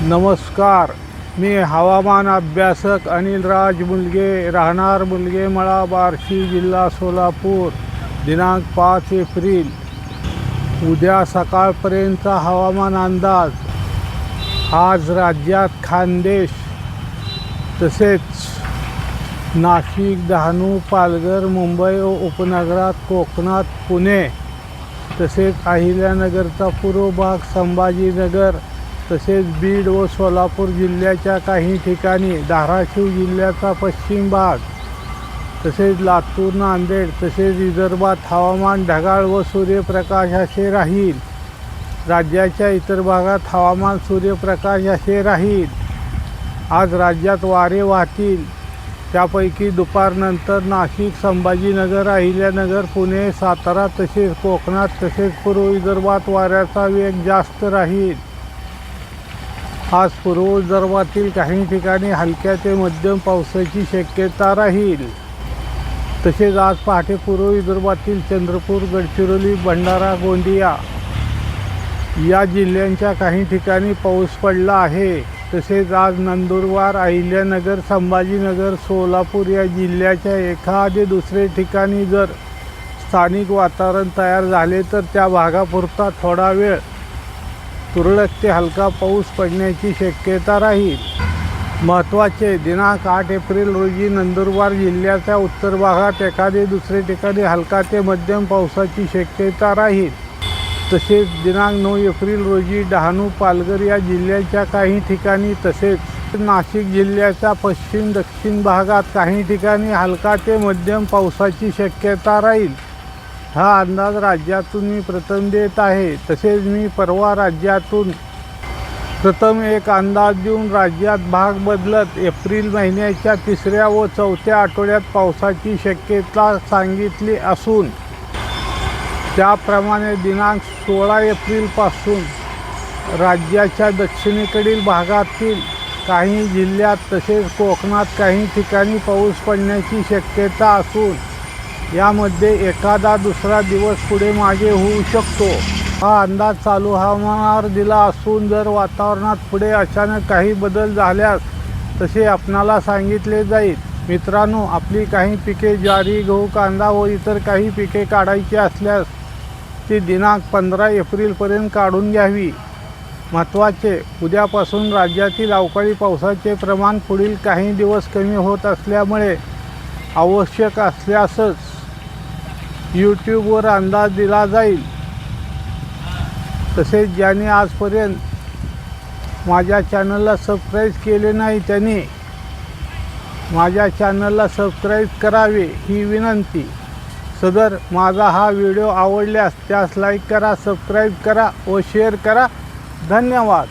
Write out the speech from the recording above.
नमस्कार, मी हवामान अभ्यासक अनिलराज मुलगे, राहणार मुलगेमळा, बार्शी, जिल्हा सोलापूर. दिनांक 5 एप्रिल. उद्या सकाळपर्यंतचा हवामान अंदाज. आज राज्यात खानदेश तसेच नाशिक, डहाणू, पालघर, मुंबई व उपनगरात, कोकणात, पुणे तसेच अहिल्यानगरचा पूर्व भाग, संभाजीनगर तसेच बीड व सोलापूर जिल्ह्याच्या काही ठिकाणी, धाराशिव जिल्ह्याचा पश्चिम भाग तसेच लातूर, नांदेड तसेच विदर्भात हवामान ढगाळ व सूर्यप्रकाश असे राहील. राज्याच्या इतर भागात हवामान सूर्यप्रकाश असे राहील. आज राज्यात वारे वाहतील, त्यापैकी दुपारनंतर नाशिक, संभाजीनगर, अहिल्यानगर, पुणे, सातारा तसेच कोकणात तसेच पूर्व विदर्भात वाऱ्याचा वेग जास्त राहील. आज पूर्व विदर्भातील काही ठिकाणी हलक्या ते मध्यम पावसाची शक्यता राहील. तसेच आज पहाटे पूर्व विदर्भातील चंद्रपूर, गडचिरोली, भंडारा, गोंदिया या जिल्ह्यांच्या काही ठिकाणी पाऊस पडला आहे. तसेच आज नंदुरबार, अहिल्यानगर, संभाजीनगर, सोलापूर या जिल्ह्याच्या एखादे दुसरे ठिकाणी जर स्थानिक वातावरण तयार झाले तर त्या भागापुरता थोडा वेळ तुरळक ते हलका पाऊस पडण्याची शक्यता राहील. महत्त्वाचे. दिनांक 8 एप्रिल रोजी नंदुरबार जिल्ह्याच्या उत्तर भागात एखादे दुसरे ठिकाणी हलका ते मध्यम पावसाची शक्यता राहील. तसेच दिनांक 9 एप्रिल रोजी डहाणू, पालघर या जिल्ह्याच्या काही ठिकाणी तसेच नाशिक जिल्ह्याच्या पश्चिम दक्षिण भागात काही ठिकाणी हलका ते मध्यम पावसाची शक्यता राहील. हा अंदाज राज्यातून मी प्रथम देत आहे. तसेच मी परवा राज्यातून प्रथम एक अंदाज देऊन राज्यात भाग बदलत एप्रिल महिन्याच्या 3ऱ्या व 4थ्या आठवड्यात पावसाची शक्यता सांगितली असून त्याप्रमाणे दिनांक 16 एप्रिलपासून राज्याच्या दक्षिणेकडील भागातील काही जिल्ह्यात तसेच कोकणात काही ठिकाणी पाऊस पडण्याची शक्यता असून यामध्ये एखादा दुसरा दिवस पुढे मागे होऊ शकतो. हा अंदाज चालू हवामानावर दिला असून जर वातावरणात पुढे अचानक काही बदल झाल्यास तसे आपणाला सांगितले जाईल. मित्रांनो, आपली काही पिके ज्वारी, गहू, कांदा व इतर काही पिके काढायची असल्यास ती दिनांक 15 एप्रिलपर्यंत काढून घ्यावी. महत्त्वाचे. उद्यापासून राज्यातील अवकाळी पावसाचे प्रमाण पुढील काही दिवस कमी होत असल्यामुळे आवश्यक असल्यासच यूट्यूबवर अंदाज दिला जाईल. तसेच ज्यांनी आजपर्यंत माझ्या चॅनलला सबस्क्राईब केले नाही त्यांनी माझ्या चॅनलला सबस्क्राईब करावे ही विनंती. सदर माझा हा व्हिडिओ आवडल्यास त्यास लाईक करा, सबस्क्राईब करा व शेअर करा. धन्यवाद.